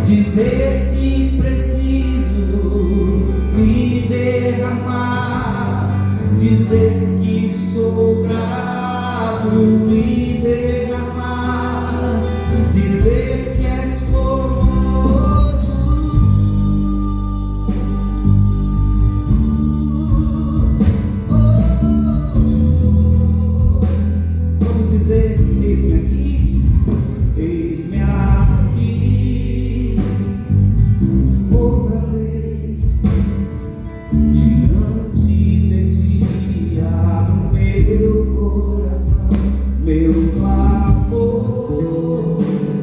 Dizer-te preciso me derramar, dizer que sou grato, me derramar, dizer que és formoso. Vamos dizer: eis-me aqui, eis-me aqui, outra vez diante de ti. Abro meu coração, meu clamor,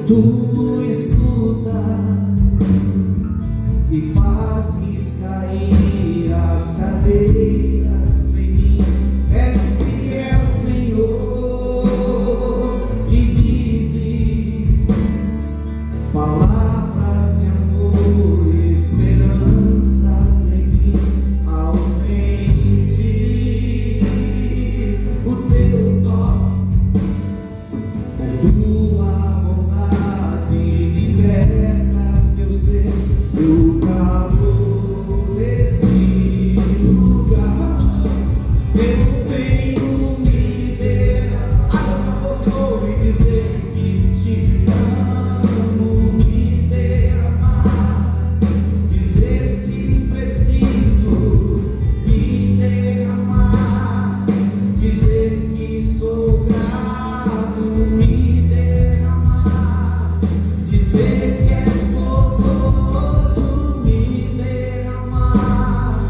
tu escutas e faz-me cair as cadeiras em mim. És fiel, Senhor, e dizes palavras de amor, esperanças em mim. Ausente o teu toque, com tua bondade libertas meu ser, meu calor desse lugar. Eu venho me derramar, acabou de novo, e dizer que te amo, me derramar, dizer-te preciso me derramar, dizer que sou grato, me derramar, dizer que és formoso, me derramar,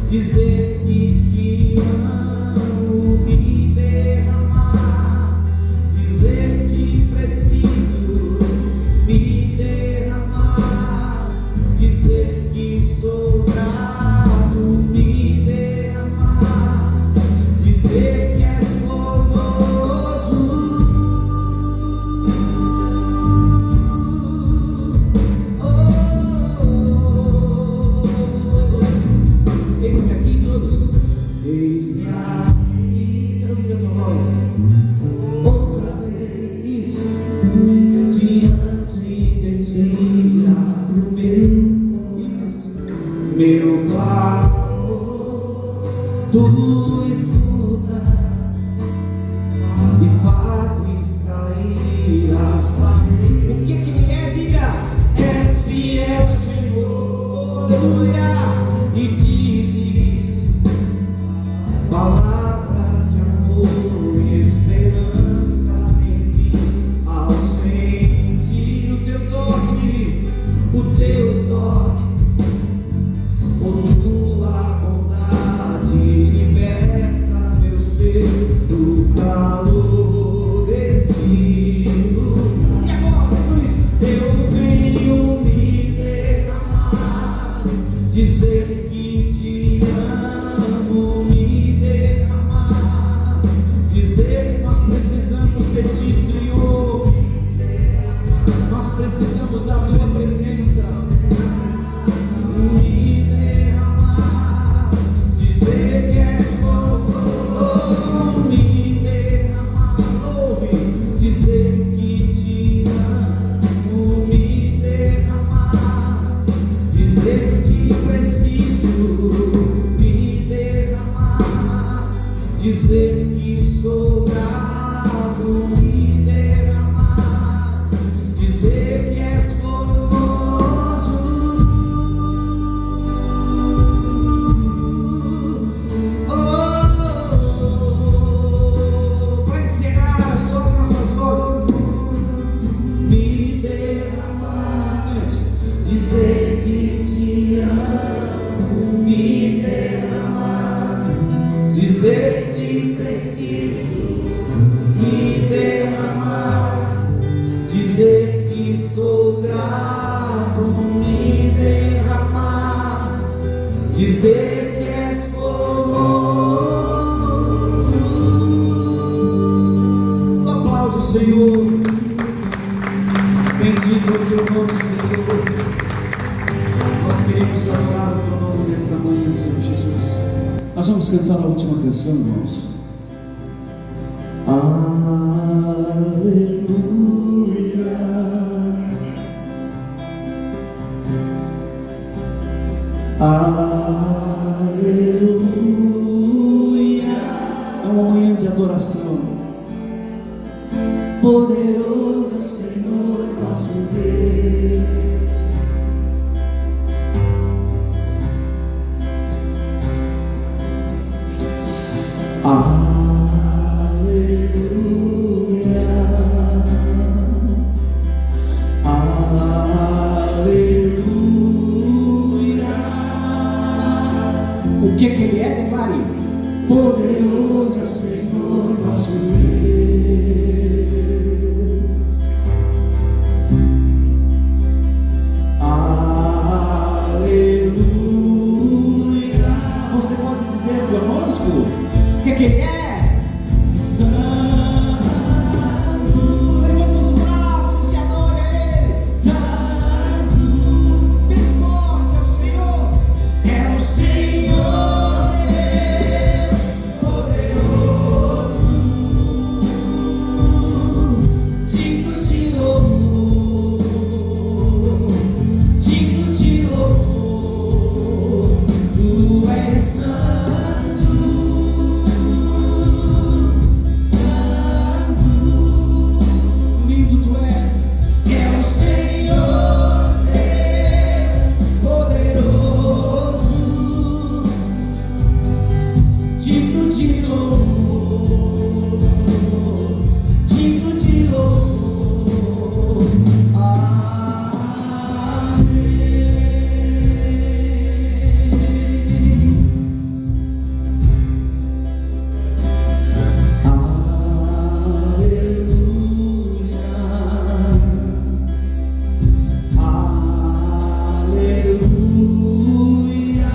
dizer que te amo, me derramar, dizer-te preciso me derramar, dizer que sou grato, me derramar, dizer que és formoso. Eis-me aqui, todos. Eis-me aqui. Quero ouvir a tua voz. Outra vez. Isso. Diante de ti. Abro meu. Isso. Meu clamor. Tu escutas e fazes cair as paredes. O que ele é? Diga: és fiel, Senhor, aleluia, e dizes palavras de amor, esperanças em mim. Ausente o teu toque, com tua bondade libertas meu ser do calor desse lugar. E agora, eu venho me derramar, dizer que te amo, me derramar, dizer que nós precisamos de ti, Senhor. Nós precisamos da tua presença. Me derramar, dizer que é bom, me derramar, ouve, dizer que te amo, me derramar, dizer que preciso me derramar, dizer que sou grato, me derramar, dizer que és formoso. Para encerrar só as nossas vozes, me derramar, dizer que te amo, me derramar, dizer-te preciso me derramar, dizer que sou grato, me derramar, dizer que és formoso. Aplaude o Senhor, bendito é o teu nome, Senhor. Nós queremos adorar o teu nome nesta manhã, Senhor Jesus. Nós vamos cantar a última canção, irmãos. Aleluia. Aleluia. É uma manhã de adoração. Poderoso é o Senhor nosso Deus. Aleluia. Aleluia. O que Ele é, declare. Poderoso é o Senhor nosso Deus. Aleluia. Você pode dizer conosco o que Ele é? Santo. Levante os braços e adore Ele. Santo. Bem forte é o Senhor. É o Senhor Deus poderoso, digno de louvor, digno de louvor. Tu és santo, santo, lindo tu és. É o Senhor Deus poderoso, digno de louvor, digno de louvor. Aleluia.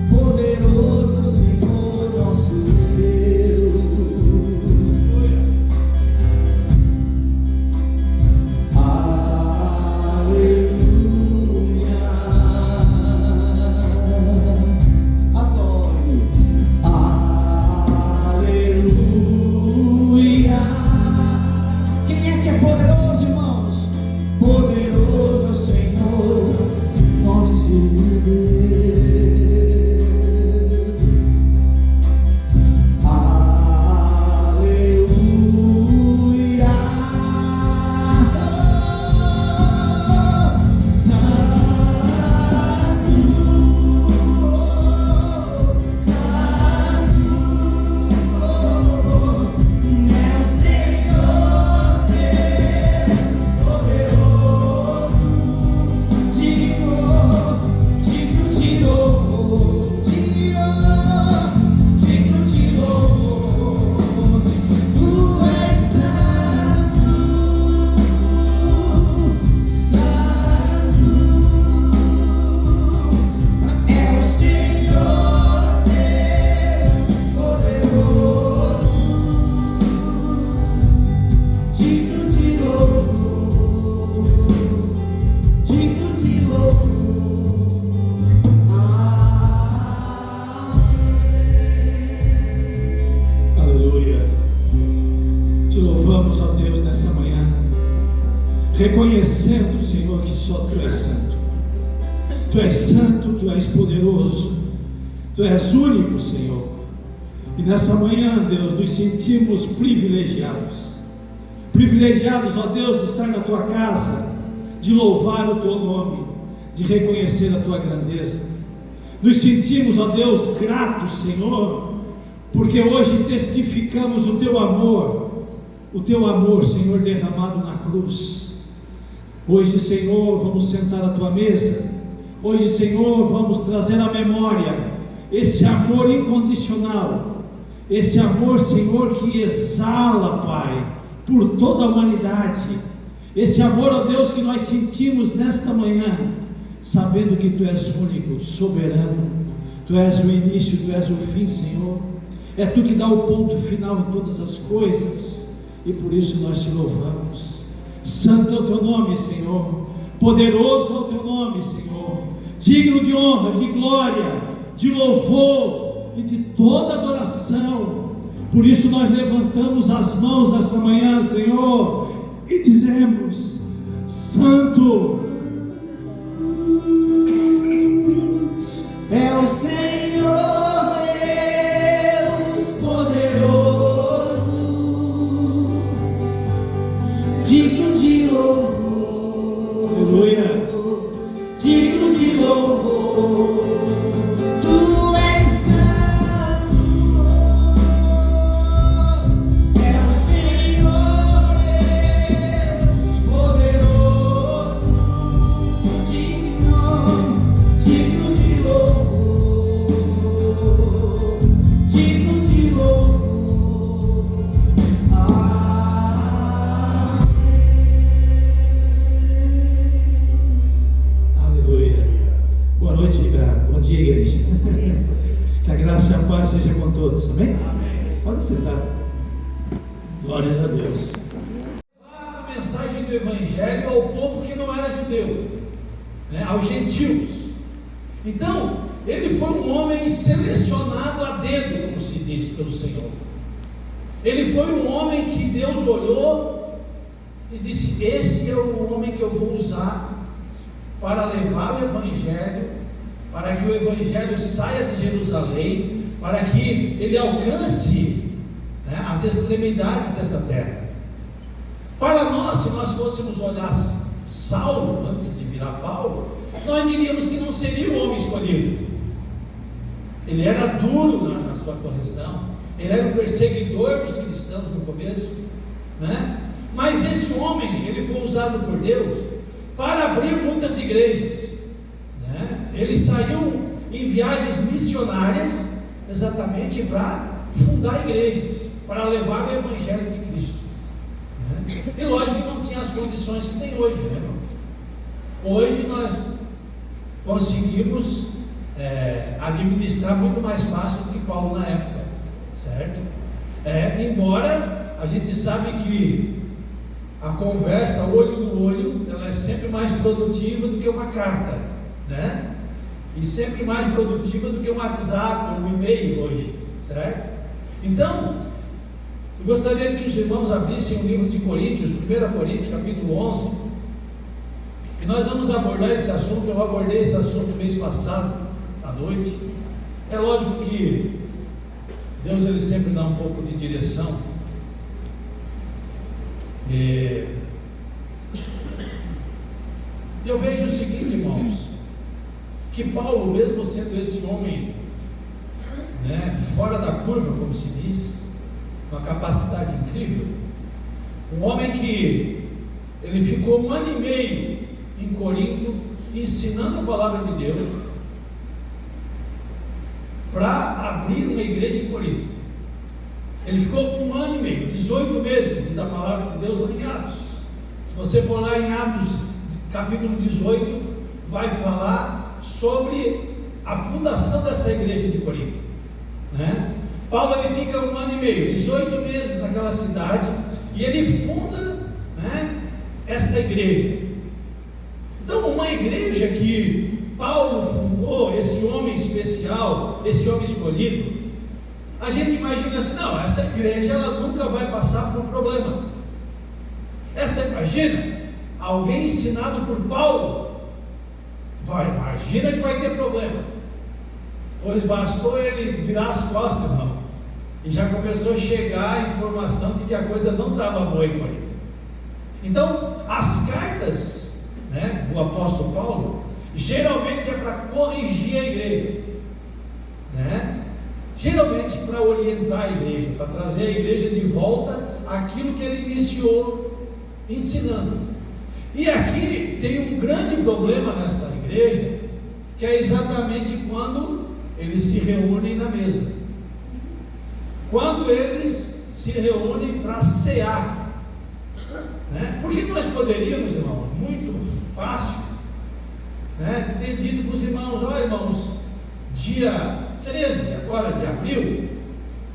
Poderoso Senhor nosso Deus. Aleluia. Adore. Aleluia. Quem é que é poderoso, irmãos? Poderoso é o Senhor nosso Deus. Aleluia. Santo, santo é o Senhor Deus poderoso, digno de louvor, digno de louvor. Tu és santo, santo é o Senhor Deus poderoso, digno de louvor, digno de louvor. Aleluia. Te louvamos, ó Deus, nessa manhã, reconhecendo, Senhor, que só Tu és santo. Tu és santo, Tu és poderoso, Tu és único, Senhor. E nessa manhã, Deus, nos sentimos privilegiados. Privilegiados, ó Deus, de estar na Tua casa, de louvar o Teu nome, de reconhecer a Tua grandeza. Nos sentimos, ó Deus, gratos, Senhor, porque hoje testificamos o Teu amor, Senhor, derramado na cruz. Hoje, Senhor, vamos sentar à Tua mesa. Hoje, Senhor, vamos trazer à memória esse amor incondicional, esse amor, Senhor, que exala, Pai, por toda a humanidade. Esse amor, ó Deus, que nós sentimos nesta manhã, sabendo que Tu és único, soberano. Tu és o início, Tu és o fim, Senhor. É Tu que dá o ponto final em todas as coisas, e por isso nós Te louvamos. Santo é o Teu nome, Senhor. Poderoso é o Teu nome, Senhor. Digno de honra, de glória, de louvor e de toda adoração. Por isso nós levantamos as mãos nesta manhã, Senhor, e dizemos: Santo, louvor, Aleluia. digno de louvor. Tu és santo, é o Senhor Deus poderoso, digno de louvor, digno de louvor. Aleluia. Boa noite, bom dia, igreja. Que a graça e a paz seja com todos, amém? Pode sentar. Glórias a Deus. A mensagem do Evangelho ao povo que não era judeu, né? Aos gentios. Então, ele foi um homem selecionado a dedo, como se diz pelo Senhor. Ele foi um homem que Deus olhou e disse: esse é o homem que eu vou usar para levar o Evangelho, para que o Evangelho saia de Jerusalém, para que ele alcance, né, as extremidades dessa terra. Para nós, se nós fôssemos olhar Saulo antes de virar Paulo, nós diríamos que não seria o homem escolhido. Ele era duro na sua correção, ele era o perseguidor dos cristãos no começo, né? Mas esse homem, ele foi usado por Deus para abrir muitas igrejas, né? Ele saiu em viagens missionárias exatamente para fundar igrejas, para levar o Evangelho de Cristo, né? E lógico que não tinha as condições que tem hoje, né, irmãos? Hoje nós conseguimos administrar muito mais fácil do que Paulo na época, certo? Embora a gente sabe que a conversa olho no olho, ela é sempre mais produtiva do que uma carta, né? E sempre mais produtiva do que um WhatsApp ou um e-mail hoje, certo? Então, eu gostaria que os irmãos abrissem o livro de Coríntios, 1 Coríntios, capítulo 11, e nós vamos abordar esse assunto. Eu abordei esse assunto mês passado, à noite. É lógico que Deus, ele sempre dá um pouco de direção. Eu vejo o seguinte, irmãos, que Paulo, mesmo sendo esse homem, né, fora da curva, como se diz, uma capacidade incrível, um homem que ele ficou 1 ano e meio em Corinto ensinando a palavra de Deus para abrir uma igreja em Corinto. Ele ficou 1 ano e meio, 18 meses, diz a palavra de Deus lá em Atos. Se você for lá em Atos, capítulo 18, vai falar sobre a fundação dessa igreja de Corinto, né? Paulo, ele fica 1 ano e meio, 18 meses naquela cidade, e ele funda, né, esta igreja. Então, uma igreja que Paulo fundou, esse homem especial, esse homem escolhido, a gente imagina assim: não, essa igreja ela nunca vai passar por problema. Imagina alguém ensinado por Paulo, imagina que vai ter problema. Pois bastou ele virar as costas, irmão, e já começou a chegar a informação de que a coisa não estava boa em Corinto. Então, as cartas, né, do apóstolo Paulo, geralmente é para corrigir a igreja, né? Geralmente para orientar a igreja, para trazer a igreja de volta àquilo que ele iniciou ensinando. E aqui tem um grande problema nessa igreja, que é exatamente quando eles se reúnem na mesa, quando eles se reúnem para cear, né? Porque nós poderíamos, irmão, muito fácil, né, ter dito para os irmãos: olha, irmãos, dia 13 agora de abril,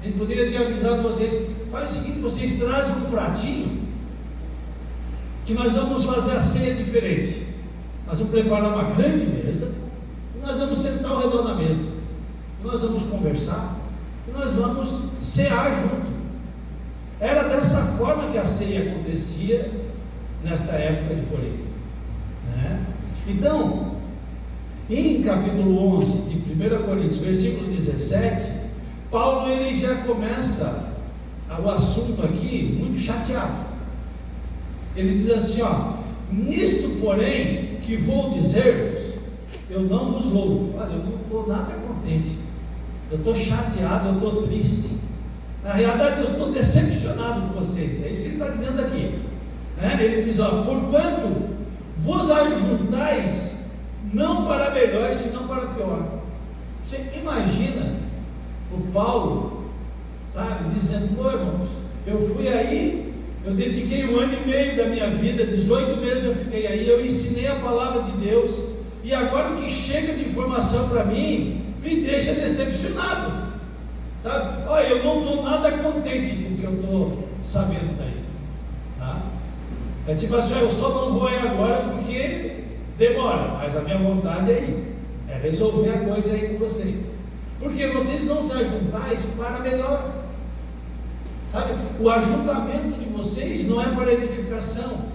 a gente poderia ter avisado vocês: faz o seguinte, vocês trazem um pratinho, que nós vamos fazer a ceia diferente. Nós vamos preparar uma grande mesa, e nós vamos sentar ao redor da mesa, e nós vamos conversar, e nós vamos cear junto. Era dessa forma que a ceia acontecia nesta época de Corinto, né? Então, em capítulo 11 de 1 Coríntios, versículo 17, Paulo, ele já começa o assunto aqui muito chateado. Ele diz assim, nisto porém que vou dizer-vos, eu não vos louvo. Olha, eu não estou nada contente, eu estou chateado, eu estou triste, na realidade eu estou decepcionado com vocês. É isso que ele está dizendo aqui, né? Ele diz, porquanto vos ajuntais não para melhor, senão para pior. Você imagina o Paulo, sabe, dizendo, irmãos, eu fui aí, eu dediquei 1 ano e meio da minha vida, 18 meses eu fiquei aí, eu ensinei a palavra de Deus, e agora o que chega de informação para mim, me deixa decepcionado, sabe? Olha, eu não estou nada contente com o que eu estou sabendo daí, tá? É tipo assim, eu só não vou aí agora porque demora, mas a minha vontade é ir, é resolver a coisa aí com vocês, porque vocês não se ajuntais para melhor, sabe? O ajuntamento de vocês não é para edificação,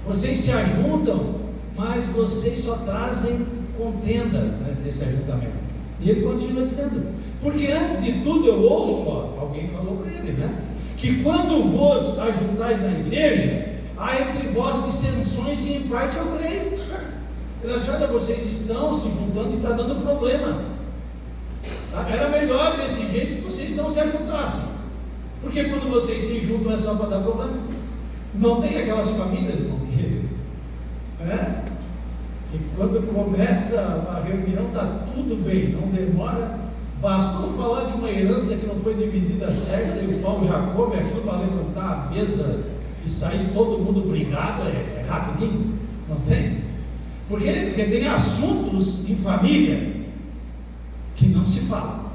vocês se ajuntam, mas vocês só trazem contenda, né, desse ajuntamento. E ele continua dizendo, porque antes de tudo eu ouço, alguém falou para ele, né, que quando vos ajuntais na igreja, há entre vós dissensões e em parte eu creio. Olha, vocês estão se juntando e está dando problema, sabe? Era melhor desse jeito que vocês não se ajuntassem, porque quando vocês se juntam é só para dar problema. Não tem aquelas famílias, irmão, que quando começa a reunião está tudo bem, não demora, bastou falar de uma herança que não foi dividida certa e o pau já come aquilo para levantar a mesa e sair todo mundo brigado, é rapidinho, não tem? Porque tem assuntos em família que não se fala,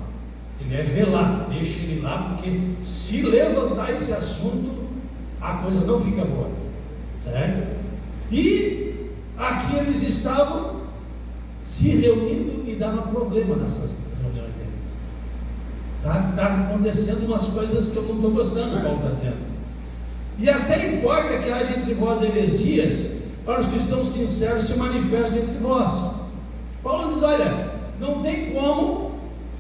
ele é velado, deixa ele lá, porque se levantar esse assunto, a coisa não fica boa, certo? E aqui eles estavam se reunindo e dava problema nessas reuniões deles, está acontecendo umas coisas que eu não estou gostando, Paulo está dizendo, e até importa que haja entre vós heresias, para os que são sinceros se manifestem entre vós. Paulo diz, olha, não tem como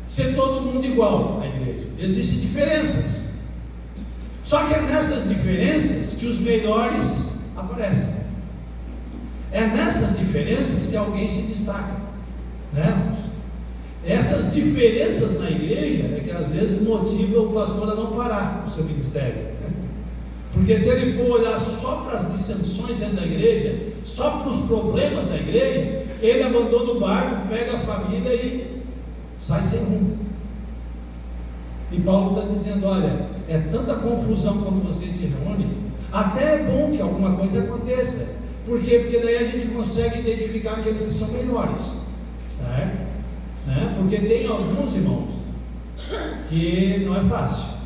ser todo mundo igual na igreja, existem diferenças, só que é nessas diferenças que os melhores aparecem, é nessas diferenças que alguém se destaca, né? Essas diferenças na igreja é que às vezes motivam o pastor a não parar o seu ministério, porque se ele for olhar só para as dissensões dentro da igreja, só para os problemas da igreja, ele abandona o barco, pega a família e sai sem rumo. E Paulo está dizendo, olha, é tanta confusão quando vocês se reúnem, até é bom que alguma coisa aconteça. Por quê? Porque daí a gente consegue identificar aqueles que são melhores, certo? Né? Porque tem alguns irmãos que não é fácil,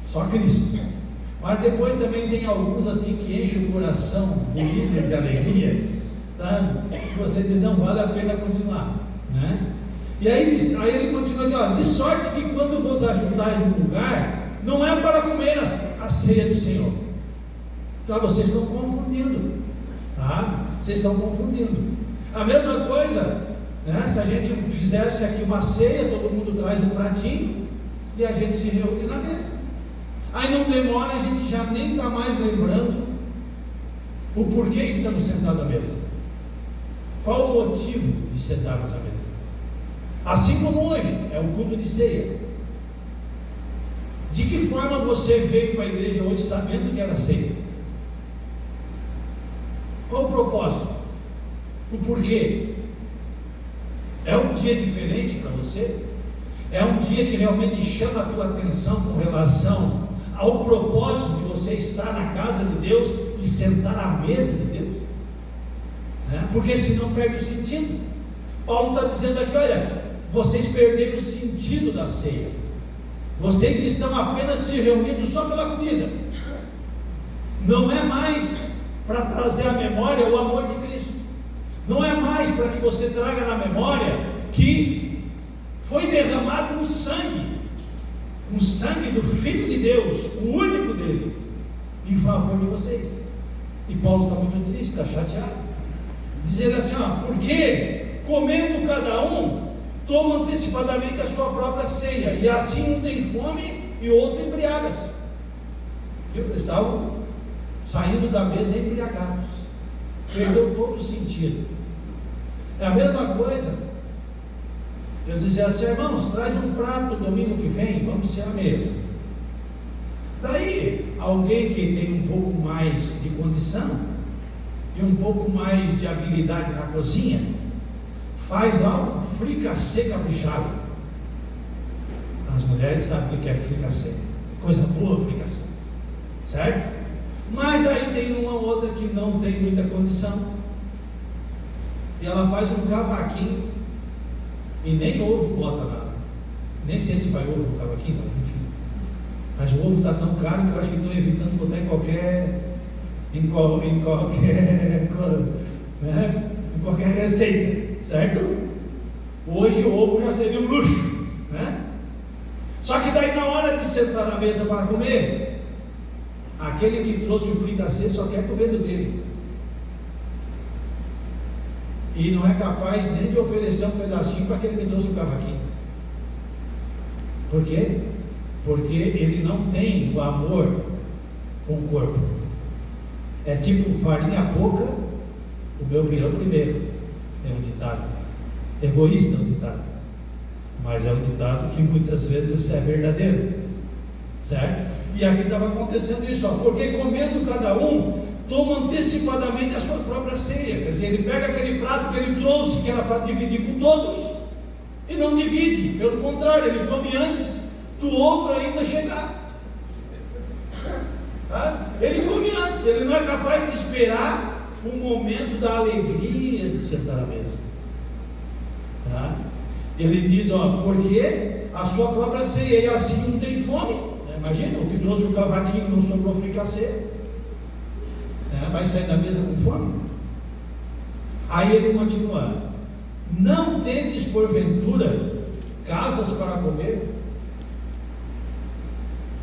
só Cristo. Mas depois também tem alguns assim que enchem o coração do líder de alegria, sabe? E você diz, não vale a pena continuar, né? E aí ele continua aqui, de sorte que quando vos ajuntais num lugar, não é para comer a ceia do Senhor. Então vocês estão confundindo, tá? Vocês estão confundindo. A mesma coisa, né? Se a gente fizesse aqui uma ceia, todo mundo traz um pratinho e a gente se reúne na mesa. Aí não demora, a gente já nem está mais lembrando o porquê estamos sentados à mesa. Qual o motivo de sentarmos à mesa? Assim como hoje, é o culto de ceia. De que forma você veio para a igreja hoje sabendo que era ceia? Qual o propósito? O porquê? É um dia diferente para você? É um dia que realmente chama a tua atenção com relação ao propósito de você estar na casa de Deus e sentar à mesa de Deus, né? Porque senão perde o sentido. Paulo está dizendo aqui, olha, vocês perderam o sentido da ceia, vocês estão apenas se reunindo só pela comida, não é mais para trazer à memória o amor de Cristo, não é mais para que você traga na memória que foi derramado um sangue do Filho de Deus, o único dele, em favor de vocês. E Paulo está muito triste, está chateado, dizendo assim, porque comendo cada um, toma antecipadamente a sua própria ceia, e assim um tem fome e outro embriaga-se. Eles estavam saindo da mesa embriagados, perdeu todo o sentido. É a mesma coisa eu dizer assim: irmãos, traz um prato domingo que vem, vamos ser a mesa. Daí, alguém que tem um pouco mais de condição e um pouco mais de habilidade na cozinha, faz lá um fricassê caprichado. As mulheres sabem o que é fricassê, coisa boa fricassê, certo? Mas aí tem uma ou outra que não tem muita condição, e ela faz um cavaquinho, e nem ovo bota lá, nem sei se vai ovo no cavaquinho, mas enfim. Mas o ovo está tão caro que eu acho que estão evitando botar em qualquer receita, certo? Hoje o ovo já seria um luxo, né? Só que daí na hora de sentar na mesa para comer, aquele que trouxe o fricassê só quer comer do dele, e não é capaz nem de oferecer um pedacinho para aquele que trouxe o cavaquinho. Por quê? Porque ele não tem o amor com o corpo. É tipo farinha pouca, o meu pirão primeiro. Tem um ditado egoísta, um ditado, mas é um ditado que muitas vezes é verdadeiro, certo? E aqui estava acontecendo isso, porque comendo cada um, toma antecipadamente a sua própria ceia. Quer dizer, ele pega aquele prato que ele trouxe, que era para dividir com todos, e não divide, pelo contrário, ele come antes do outro ainda chegar. Tá? Ele come antes, ele não é capaz de esperar um momento da alegria de sentar à mesa. Tá? Ele diz, porque a sua própria ceia, e assim não tem fome, né? Imagina, o que trouxe o cavaquinho não sobrou fricassê, né? Vai sair da mesa com fome. Aí ele continua: não tendes porventura casas para comer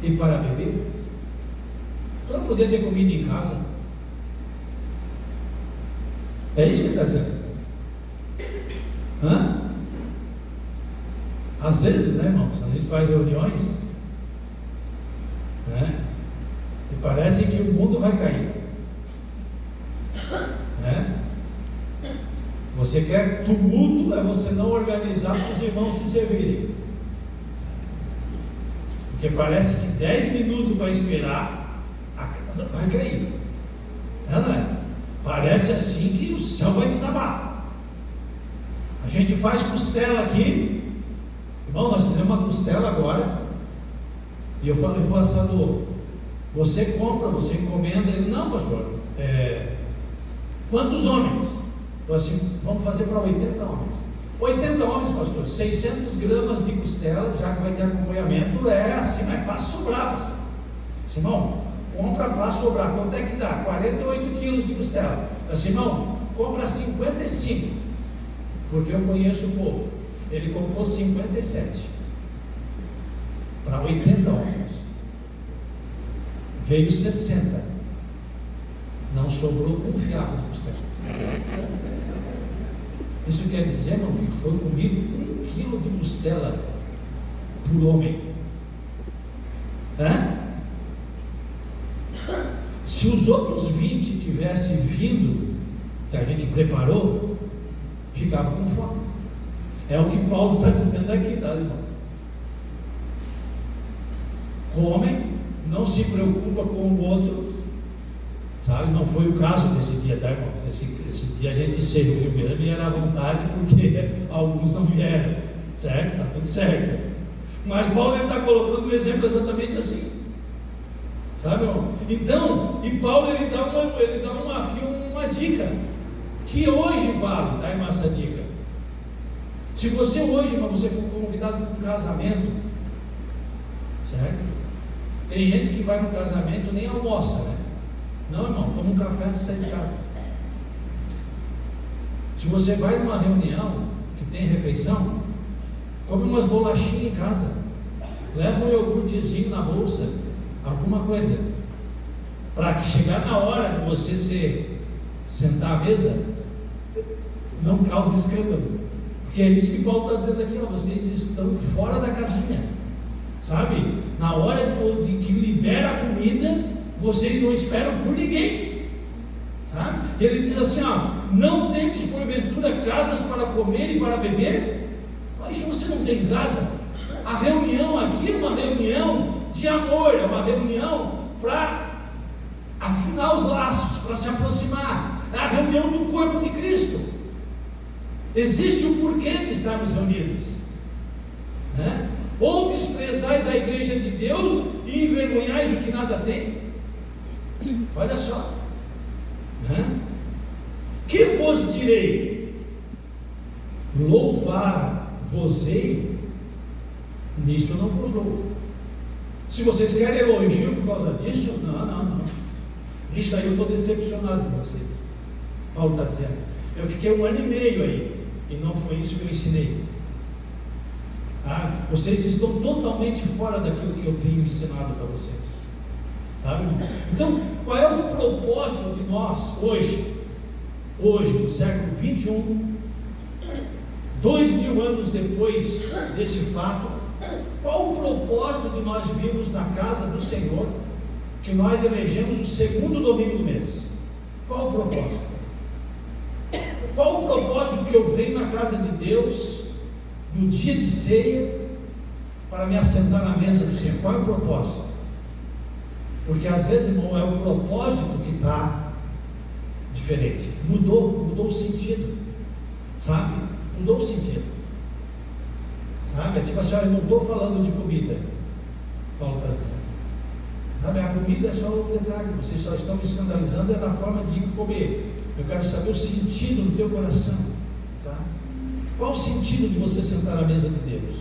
e para beber, para poder ter comida em casa? É isso que ele está dizendo. Às vezes, né, irmãos, a gente faz reuniões, né, e parece que o mundo vai cair, né? Você quer tumulto, é você não organizar para os irmãos se servirem, porque parece que 10 minutos vai esperar, a casa vai cair, não é? Parece assim que o céu vai desabar. A gente faz costela aqui, irmão, nós fizemos uma costela agora, e eu falei para o pastor: você compra, você encomenda? Ele: não, pastor, quantos homens? Eu assim: vamos fazer para 80 homens. 80 homens, pastor, 600 gramas de costela, já que vai ter acompanhamento, assim, mas para sobrar, pastor. Irmão, compra para sobrar. Quanto é que dá? 48 quilos de costela. Assim, irmão, compra 55, porque eu conheço o povo. Ele comprou 57 para 80 homens, veio 60, não sobrou um fiapo de costela. Isso quer dizer, irmão, que foi comido 1 quilo de costela por homem, né? Se os outros 20 tivessem vindo, que a gente preparou, ficava com fome. É o que Paulo está dizendo aqui, tá, irmãos? Comem, não se preocupa com o outro, sabe? Não foi o caso desse dia, tá, irmãos? Esse dia a gente serviu mesmo e era à vontade, porque alguns não vieram, certo? Está tudo certo. Mas Paulo está colocando o exemplo exatamente assim, sabe, irmão? Então, e Paulo ele dá aqui uma dica que hoje vale, tá, irmão, essa dica. Se você hoje, irmão, você for convidado para um casamento, certo? Tem gente que vai no casamento nem almoça, né? Não, irmão, toma um café antes de sair de casa. Se você vai numa reunião que tem refeição, come umas bolachinhas em casa, leva um iogurtezinho na bolsa, alguma coisa, para que chegar na hora de você sentar à mesa, não cause escândalo. Porque é isso que Paulo está dizendo aqui, vocês estão fora da casinha, sabe? Na hora de que libera a comida, vocês não esperam por ninguém, sabe? Ele diz assim, não tendes porventura casas para comer e para beber? Mas você não tem casa? A reunião aqui é uma reunião de amor, é uma reunião para afinar os laços, para se aproximar, é a reunião do corpo de Cristo. Existe um porquê de estarmos reunidos, né? Ou desprezais a igreja de Deus e envergonhais o que nada tem? Olha só, né? Que vos direi? Louvar-vos-ei? Nisso eu não vos louvo. Se vocês querem elogio por causa disso, não. Isso aí eu estou decepcionado com vocês. Paulo está dizendo, eu fiquei 1 ano e meio aí, e não foi isso que eu ensinei. Vocês estão totalmente fora daquilo que eu tenho ensinado para vocês, sabe? Então, qual é o propósito de nós hoje, no século 21, 2000 anos depois desse fato? Qual o propósito de nós virmos na casa do Senhor, que nós elegemos o segundo domingo do mês? Qual o propósito? Qual o propósito que eu venho na casa de Deus no dia de ceia para me assentar na mesa do Senhor? Qual é o propósito? Porque às vezes, irmão, é o propósito que está diferente. Mudou o sentido, sabe? Mudou o sentido, sabe? É tipo assim, eu não estou falando de comida, Paulo está dizendo, sabe? A comida é só um detalhe, vocês só estão me escandalizando na forma de comer. Eu quero saber o sentido no teu coração, tá? Qual o sentido de você sentar à mesa de Deus,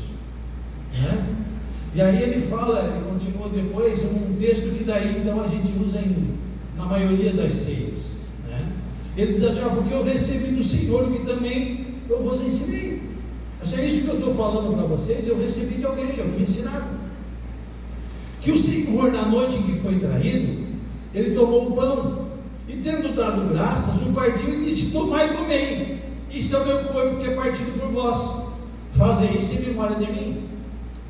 né? E aí ele fala, ele continua depois, um texto que daí então a gente usa na maioria das ceias, né? Ele diz assim, porque eu recebi do Senhor o que também eu vos ensinei. Isso é isso que eu estou falando para vocês, eu recebi de alguém, eu fui ensinado. Que o Senhor, na noite em que foi traído, ele tomou o pão, e tendo dado graças, o partiu e disse, tomai e comei, isto é o meu corpo que é partido por vós, fazei isto em memória de mim,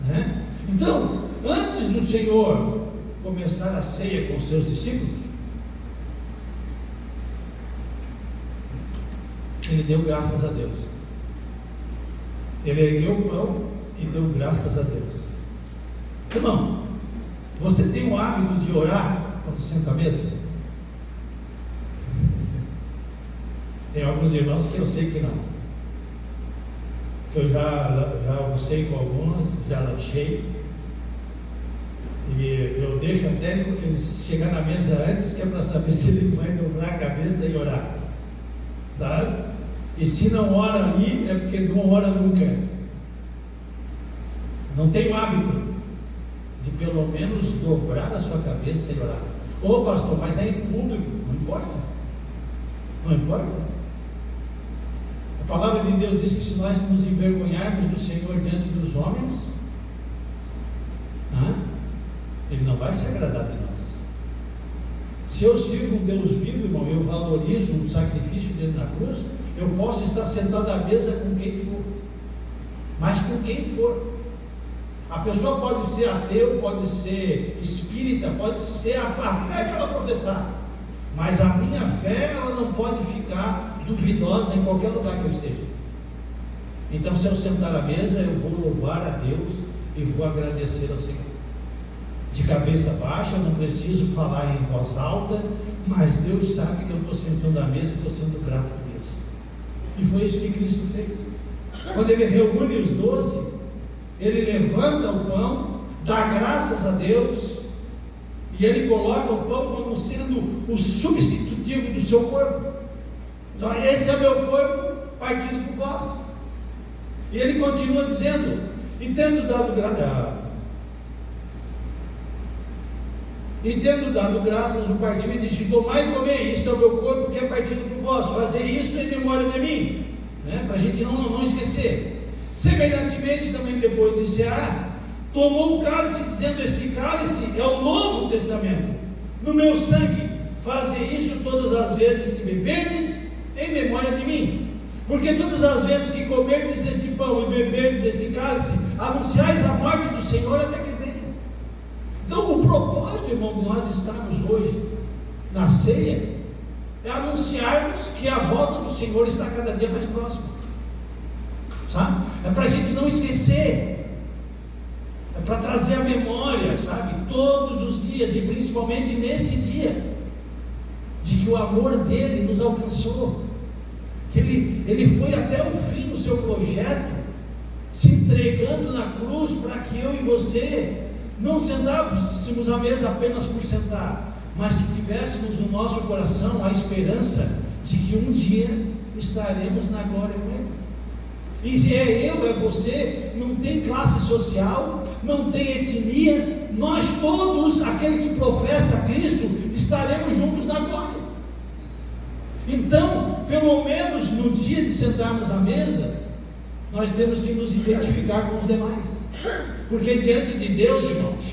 né? Então, antes do Senhor começar a ceia com os seus discípulos, ele deu graças a Deus. Ele ergueu o pão e deu graças a Deus. Irmão, você tem o hábito de orar quando senta à mesa? Tem alguns irmãos que eu sei que não, que eu já almocei com alguns, já lanchei, e eu deixo até eles chegar na mesa antes, que é para saber se ele vai dobrar a cabeça e orar, tá? E se não ora ali, é porque não ora nunca. Não tem o hábito de pelo menos dobrar a sua cabeça e orar. Ô pastor, mas é em público, não importa. Não importa. A palavra de Deus diz que se nós nos envergonharmos do Senhor diante dos homens, Ele não vai se agradar de nós. Se eu sirvo um Deus vivo, irmão, eu valorizo o sacrifício dele na cruz, eu posso estar sentado à mesa com quem for, mas com quem for. A pessoa pode ser ateu, pode ser espírita, pode ser a fé que ela professar, mas a minha fé, ela não pode ficar duvidosa em qualquer lugar que eu esteja. Então, se eu sentar à mesa, eu vou louvar a Deus e vou agradecer ao Senhor. De cabeça baixa, eu não preciso falar em voz alta, mas Deus sabe que eu estou sentando à mesa e estou sendo grato por isso. E foi isso que Cristo fez. Quando Ele reúne os 12, Ele levanta o pão, dá graças a Deus, e Ele coloca o pão como sendo o substitutivo do seu corpo. Então, esse é o meu corpo partido por vós. E Ele continua dizendo, e tendo dado graças, o partiu e disse, tomai e comei, isto é o meu corpo que é partido por vós, fazei isto em memória de mim, né? Para a gente não esquecer. Semelhantemente também depois de cear, tomou o cálice, dizendo, este cálice é o Novo Testamento, no meu sangue, fazei isso todas as vezes que beberdes, em memória de mim. Porque todas as vezes que comerdes este pão e beberdes este cálice, anunciais a morte do Senhor até que venha. Então o propósito propósito, irmão, de nós estarmos hoje na ceia é anunciarmos que a volta do Senhor está cada dia mais próxima, sabe? É para a gente não esquecer, é para trazer a memória, sabe? Todos os dias, e principalmente nesse dia, de que o amor dele nos alcançou, que ele foi até o fim do seu projeto, se entregando na cruz para que eu e você não sentássemos à mesa apenas por sentar, mas que tivéssemos no nosso coração a esperança de que um dia estaremos na glória com Ele. E é eu, é você, não tem classe social, não tem etnia, nós todos, aquele que professa Cristo, estaremos juntos na glória. Então, pelo menos no dia de sentarmos à mesa, nós temos que nos identificar com os demais, porque diante de Deus, irmãos,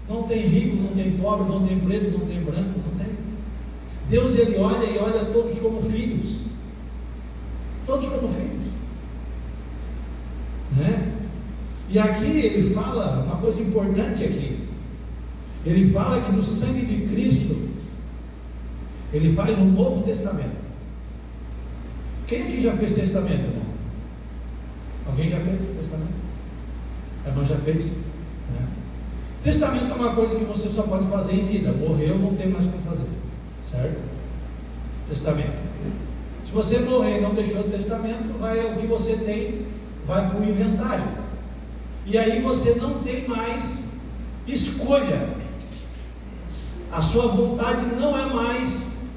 não tem rico, não tem pobre, não tem preto, não tem branco, não tem. Deus, Ele olha e olha todos como filhos, todos como filhos, né? E aqui ele fala uma coisa importante aqui, ele fala que no sangue de Cristo, ele faz um novo testamento. Quem aqui já fez testamento, irmão? Alguém já fez testamento? A irmã já fez? Né? Testamento é uma coisa que você só pode fazer em vida. Morreu, não tem mais o que fazer, certo? Testamento. Se você morrer e não deixou o testamento, o que você tem vai para o inventário, e aí você não tem mais escolha, a sua vontade não é mais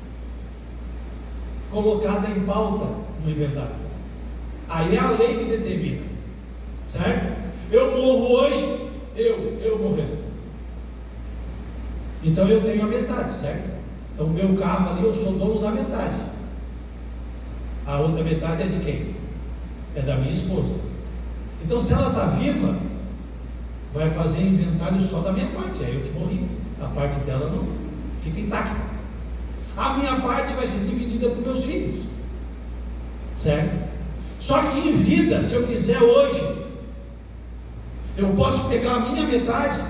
colocada em pauta no inventário. Aí é a lei que determina, certo? Eu morro hoje, eu morrendo, então eu tenho a metade, certo? Então o meu carro ali, eu sou dono da metade, a outra metade é de quem? É da minha esposa. Então se ela está viva, vai fazer inventário só da minha parte, é eu que morri, a parte dela não, fica intacta. A minha parte vai ser dividida para meus filhos, certo? Só que em vida, se eu quiser hoje, eu posso pegar a minha metade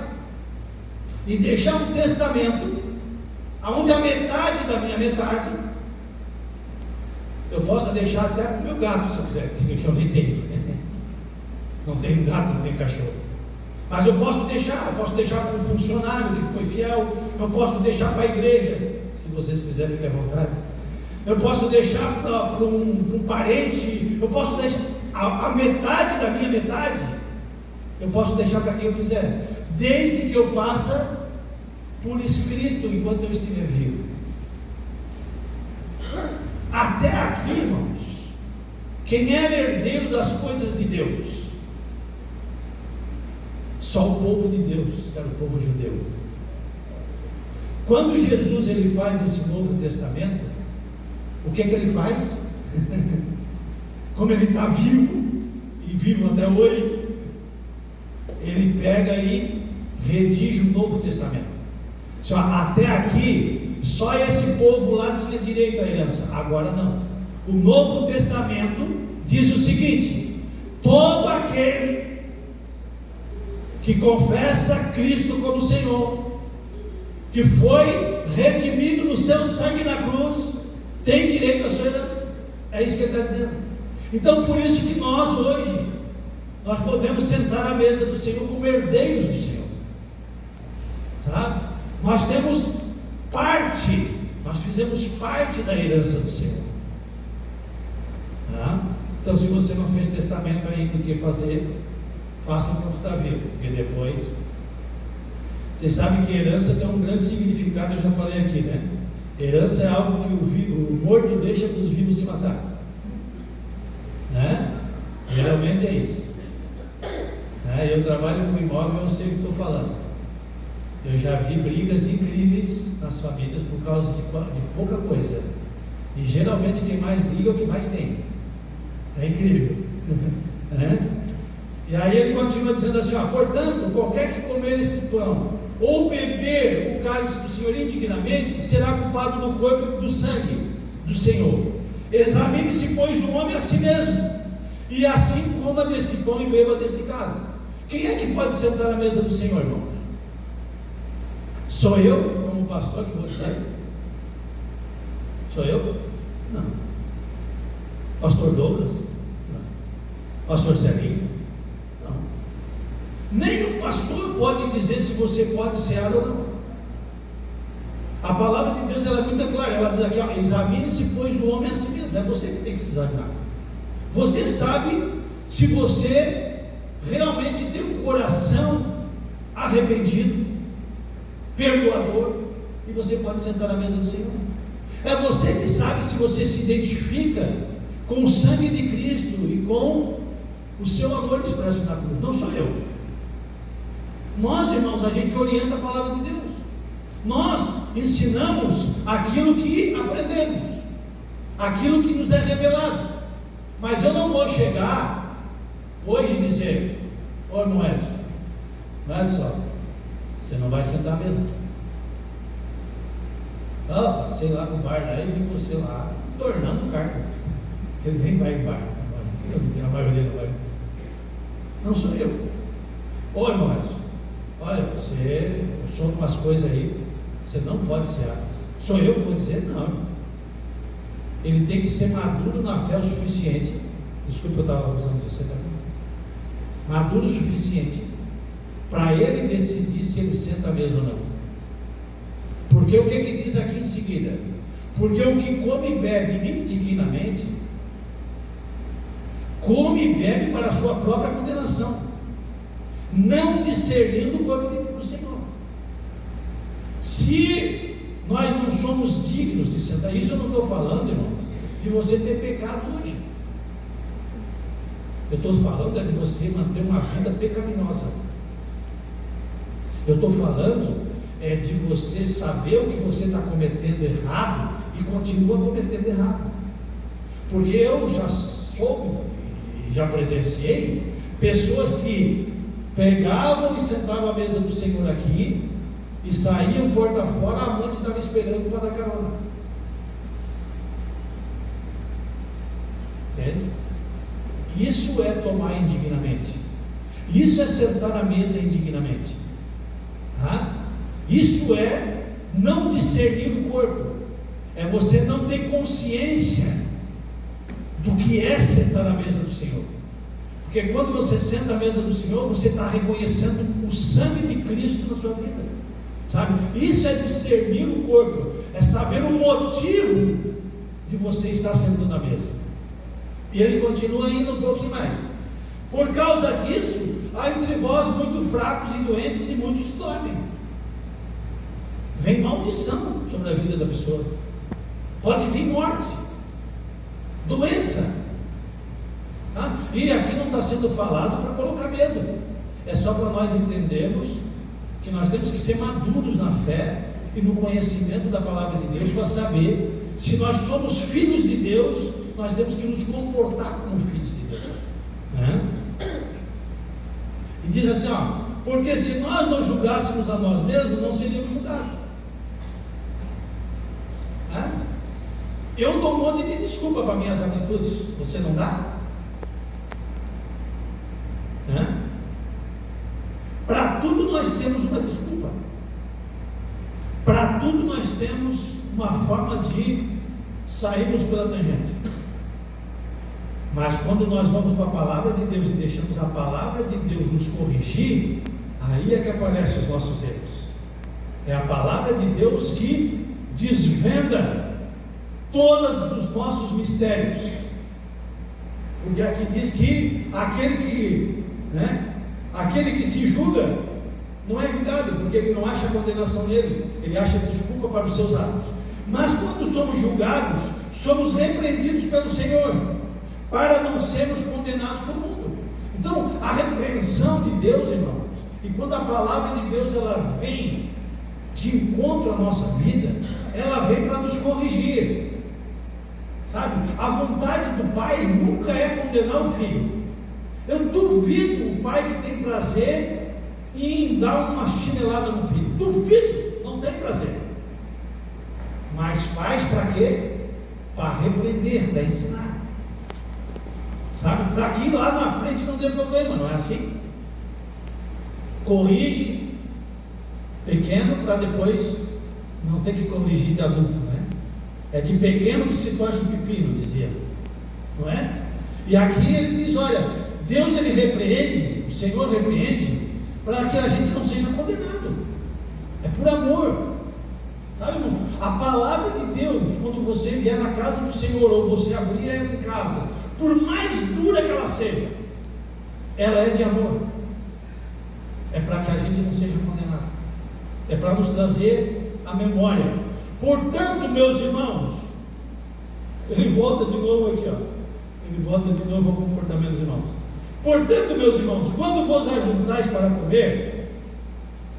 e deixar um testamento, onde a metade da minha metade, eu posso deixar até para o meu gato, se eu quiser, que eu nem tenho, não tenho gato, não tenho cachorro, mas eu posso deixar para um funcionário que foi fiel, eu posso deixar para a igreja, se vocês quiserem, fiquem à vontade, eu posso deixar para um parente, eu posso deixar a metade da minha metade, eu posso deixar para quem eu quiser, desde que eu faça por escrito enquanto eu estiver vivo. Até aqui, irmãos, quem é herdeiro das coisas de Deus? Só o povo de Deus, que era o povo judeu. Quando Jesus ele faz esse Novo Testamento, o que ele faz? Como ele está vivo, e vivo até hoje, ele pega e redige o Novo Testamento. Só, até aqui, só esse povo lá tinha direito à herança, agora não. O Novo Testamento diz o seguinte: todo aquele que confessa Cristo como Senhor, que foi redimido no seu sangue na cruz, tem direito à sua herança. É isso que ele está dizendo. Então por isso que nós hoje, nós podemos sentar à mesa do Senhor como herdeiros do Senhor, sabe? Nós temos parte, nós fizemos parte da herança do Senhor, tá? Então se você não fez testamento ainda, o que fazer? Faça enquanto está vivo, porque depois, vocês sabem que herança tem um grande significado, eu já falei aqui, né? Herança é algo que o morto deixa para os vivos se matar, né? Geralmente é isso, né? Eu trabalho com imóvel, eu sei o que estou falando. Eu já vi brigas incríveis nas famílias por causa de pouca coisa, e geralmente quem mais briga é o que mais tem. É incrível, né? E aí ele continua dizendo assim, ó: portanto, qualquer que comer este pão ou beber o cálice do Senhor indignamente, será culpado do corpo e do sangue do Senhor. Examine-se, pois, o homem a si mesmo, e assim coma deste pão e beba deste cálice. Quem é que pode sentar à mesa do Senhor, irmão? Sou eu, como pastor, que vou dizer? Sou eu? Não. Pastor Douglas? Não. Pastor Celinho? Não. Nem o pastor pode dizer se você pode cear ou não. A palavra de Deus ela é muito clara. Ela diz aqui, ó, examine-se, pois, o homem a si mesmo. É você que tem que se examinar. Você sabe se você realmente tem um coração arrependido, perdoador, e você pode sentar à mesa do Senhor. É você que sabe se você se identifica com o sangue de Cristo e com o seu amor expresso na cruz. Não sou eu. Nós, irmãos, a gente orienta a palavra de Deus. Nós ensinamos aquilo que aprendemos, aquilo que nos é revelado. Mas eu não vou chegar hoje e dizer: ô irmão Edson, você não vai sentar à mesa. Passei lá no bar, daí vi você lá, tornando carne. Ele nem vai em bar, a maioria não vai. Não sou eu. Ô irmão Edson, olha, você sou umas coisas aí, você não pode ser. Sou eu que vou dizer? Não. Ele tem que ser maduro na fé o suficiente. Desculpa, eu estava usando você também. Maduro o suficiente para ele decidir se ele senta mesmo ou não. Porque o que diz aqui em seguida? Porque o que come e bebe indignamente, come e bebe para a sua própria condenação, não discernindo o corpo do Senhor. Se nós não somos dignos de sentar, isso eu não estou falando, irmão, de você ter pecado hoje. Eu estou falando de você manter uma vida pecaminosa. Eu estou falando de você saber o que você está cometendo errado e continua cometendo errado. Porque eu já soube e já presenciei pessoas que pegavam e sentavam à mesa do Senhor aqui e saíam porta fora, a amante estava esperando para dar carona. Entende? Isso é tomar indignamente. Isso é sentar na mesa indignamente. Isso é não discernir o corpo. É você não ter consciência do que é sentar na mesa do Senhor. Porque quando você senta à mesa do Senhor, você está reconhecendo o sangue de Cristo na sua vida. Sabe? Isso é discernir o corpo. É saber o motivo de você estar sentando à mesa. E ele continua indo um pouquinho mais. Por causa disso, há entre vós muito fracos e doentes, e muitos dormem. Vem maldição sobre a vida da pessoa. Pode vir morte, doença. E aqui não está sendo falado para colocar medo. É só para nós entendermos que nós temos que ser maduros na fé e no conhecimento da palavra de Deus, para saber se nós somos filhos de Deus. Nós temos que nos comportar como filhos de Deus, né? E diz assim, porque se nós não julgássemos a nós mesmos, não seríamos julgados. Eu dou um monte de desculpa para minhas atitudes. Você não dá? Para tudo nós temos uma desculpa. Para tudo nós temos uma forma de sairmos pela tangente. Mas quando nós vamos para a palavra de Deus e deixamos a palavra de Deus nos corrigir, aí é que aparecem os nossos erros. É a palavra de Deus que desvenda todos os nossos mistérios. Porque aqui diz que aquele que se julga não é julgado, porque ele não acha condenação nele, ele acha desculpa para os seus atos. Mas quando somos julgados, somos repreendidos pelo Senhor, para não sermos condenados pelo mundo. Então, a repreensão de Deus, irmãos, e quando a palavra de Deus ela vem de encontro à nossa vida, ela vem para nos corrigir. Sabe? A vontade do pai nunca é condenar o filho. Eu duvido o pai que tem prazer em dar uma chinelada no filho. Duvido, não tem prazer. Mas faz para quê? Para repreender, para ensinar. Sabe? Para que lá na frente não dê problema, não é assim? Corrige, Pequeno para depois não ter que corrigir de adulto, né? É de pequeno que se torce o pepino, dizia, não é? E aqui ele diz, olha, Deus ele repreende, o Senhor repreende, para que a gente não seja condenado. É por amor. Sabe, irmão? A palavra de Deus, quando você vier na casa do Senhor, ou você abrir ela em casa, por mais dura que ela seja, ela é de amor. É para que a gente não seja condenado. É para nos trazer a memória. Portanto, meus irmãos, ele volta de novo aqui, ó. Ele volta de novo ao comportamento dos irmãos. Portanto, meus irmãos, quando vos ajuntais para comer,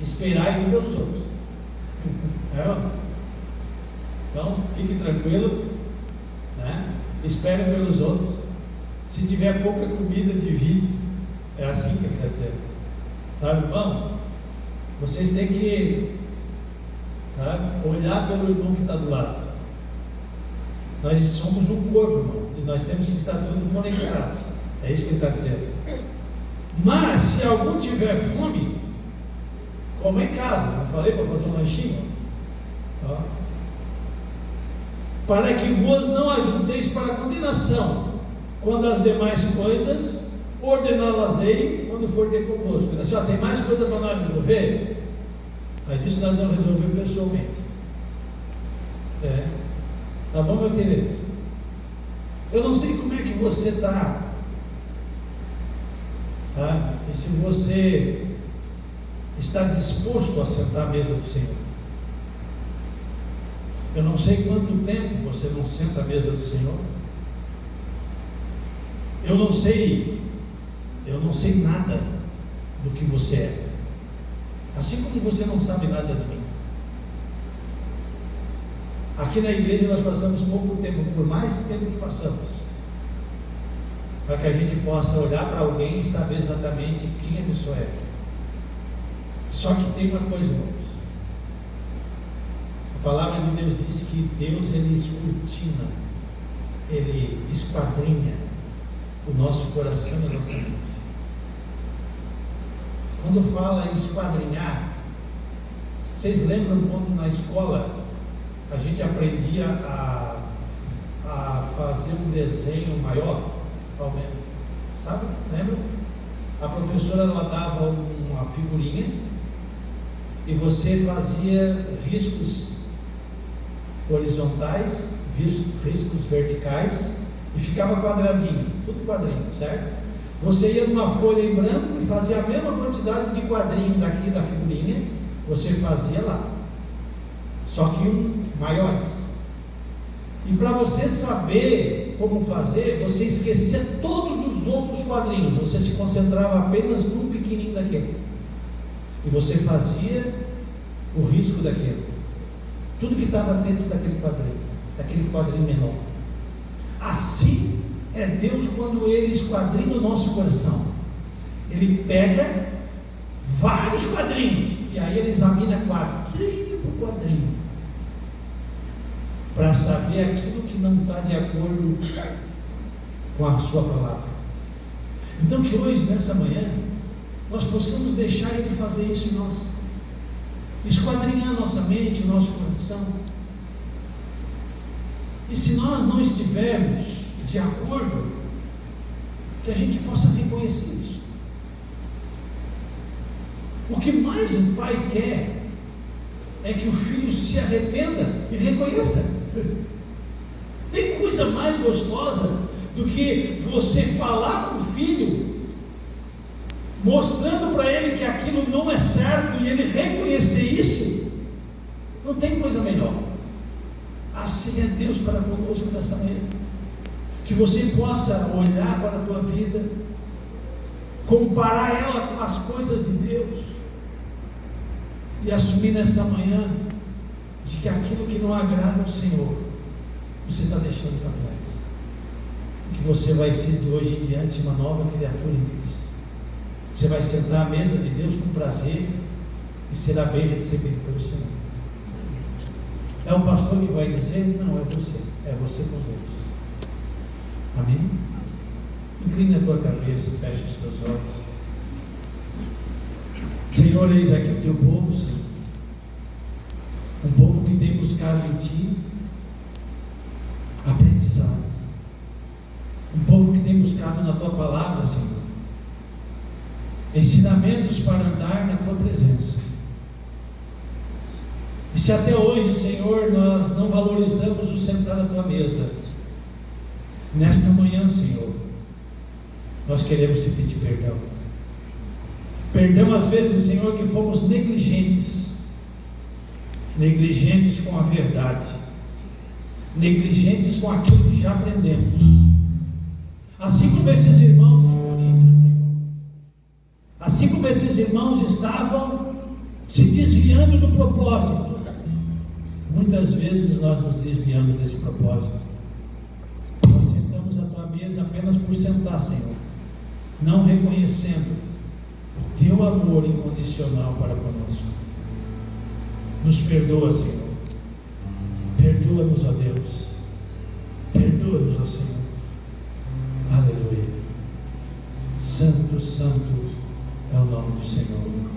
esperai um pelos outros. Então, fique tranquilo, né? Espere pelos outros. Se tiver pouca comida, divide. É assim que quer dizer. Sabe, irmãos? Vocês têm que, sabe, olhar pelo irmão que está do lado. Nós somos um corpo, irmão, e nós temos que estar todos conectados. É isso que ele está dizendo. Mas se algum tiver fome, coma em casa. Não falei para fazer um lanchinho? Ó. Para que vos não ajunteis para a condenação, quando as demais coisas ordená-las-ei quando for ter convosco. Assim, ó, tem mais coisa para nós resolver, mas isso nós vamos resolver pessoalmente. Tá bom, meu querido? Eu não sei como é que você está, sabe? E se você está disposto a sentar à mesa do Senhor. Eu não sei quanto tempo você não senta à mesa do Senhor. Eu não sei nada do que você é, assim como você não sabe nada de mim. Aqui na igreja nós passamos pouco tempo, por mais tempo que passamos, para que a gente possa olhar para alguém e saber exatamente quem a pessoa é. Só que tem uma coisa, irmãos. A palavra de Deus diz que Deus ele escrutina, ele esquadrinha o nosso coração e a nossa mente. Quando fala em esquadrinhar, vocês lembram quando na escola a gente aprendia a fazer um desenho maior, ao menos, sabe? Lembra? A professora ela dava uma figurinha e você fazia riscos horizontais, riscos verticais e ficava quadradinho, tudo quadrinho, certo? Você ia numa folha em branco e fazia a mesma quantidade de quadrinho daqui da figurinha, você fazia lá, só que maiores. E para você saber como fazer, você esquecia todos os outros quadrinhos, você se concentrava apenas num pequenininho daquele, e você fazia o risco daquele, tudo que estava dentro daquele quadrinho menor. Assim é Deus quando Ele esquadrinha o nosso coração. Ele pega vários quadrinhos e aí Ele examina quadrinho por quadrinho para saber aquilo que não está de acordo com a sua palavra. Então que hoje, nessa manhã, nós possamos deixar Ele fazer isso em nós, esquadrinhar nossa mente, nosso coração. E se nós não estivermos de acordo, que a gente possa reconhecer isso. O que mais o pai quer é que o filho se arrependa e reconheça. Tem coisa mais gostosa do que você falar com o filho, mostrando para ele que aquilo não é certo e ele reconhecer isso. Não tem coisa melhor. Assim é Deus para conosco nessa manhã. Que você possa olhar para a tua vida, comparar ela com as coisas de Deus e assumir nessa manhã de que aquilo que não agrada ao Senhor você está deixando para trás, e que você vai ser de hoje em diante uma nova criatura em Cristo. Você vai sentar à mesa de Deus com prazer e será bem recebido pelo Senhor. É o pastor que vai dizer? Não, é você com Deus. Amém? Incline a tua cabeça e feche os teus olhos. Senhor, eis aqui o teu povo, Senhor. Um povo que tem buscado em Ti aprendizado. Um povo que tem buscado na Tua palavra, Senhor, ensinamentos para andar na Tua presença. E se até hoje, Senhor, nós não valorizamos o sentar à Tua mesa, nesta manhã, Senhor, nós queremos Te pedir perdão. Perdão às vezes, Senhor, que fomos negligentes com a verdade, negligentes com aquilo que já aprendemos. Assim como esses irmãos em Corinto, Senhor, assim como esses irmãos estavam se desviando do propósito, muitas vezes nós nos desviamos desse propósito. Nós sentamos à Tua mesa apenas por sentar, Senhor, não reconhecendo o Teu amor incondicional para conosco. Nos perdoa, Senhor. Perdoa-nos, ó Deus. Perdoa-nos, ó Senhor. Aleluia. Santo, santo é o nome do Senhor.